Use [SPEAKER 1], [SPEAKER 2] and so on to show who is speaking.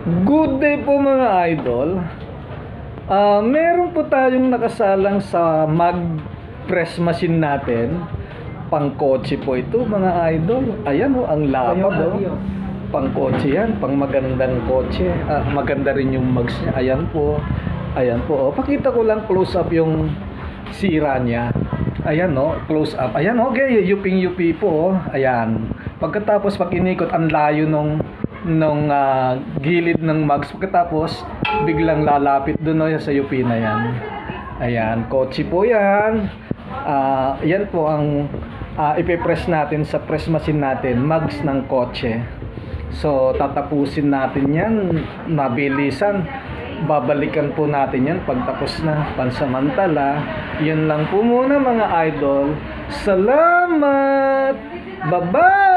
[SPEAKER 1] Good day po mga idol. Meron po tayong nakasalang sa mag press machine natin. Pang kotse po ito mga idol. Ayan o, ang lapad o. Pang kotse yan, pang magandang kotse. Maganda rin yung mags niya. Ayan po. Ayan po o. Pakita ko lang close up yung sira niya. Ayan o, close up. Ayan o, okay, yuping-yupi po o. Ayan. Pagkatapos pag inikot, ang layo nung gilid ng mags. Pagkatapos biglang lalapit doon sa UP na yan. Ayan, kotse po yan. Yan po ang ipipress natin sa press machine natin, mags ng kotse. So tatapusin natin yan mabilisan. Babalikan po natin yan pagtapos na, pansamantala. Yun lang po muna mga idol. Salamat. Bye bye.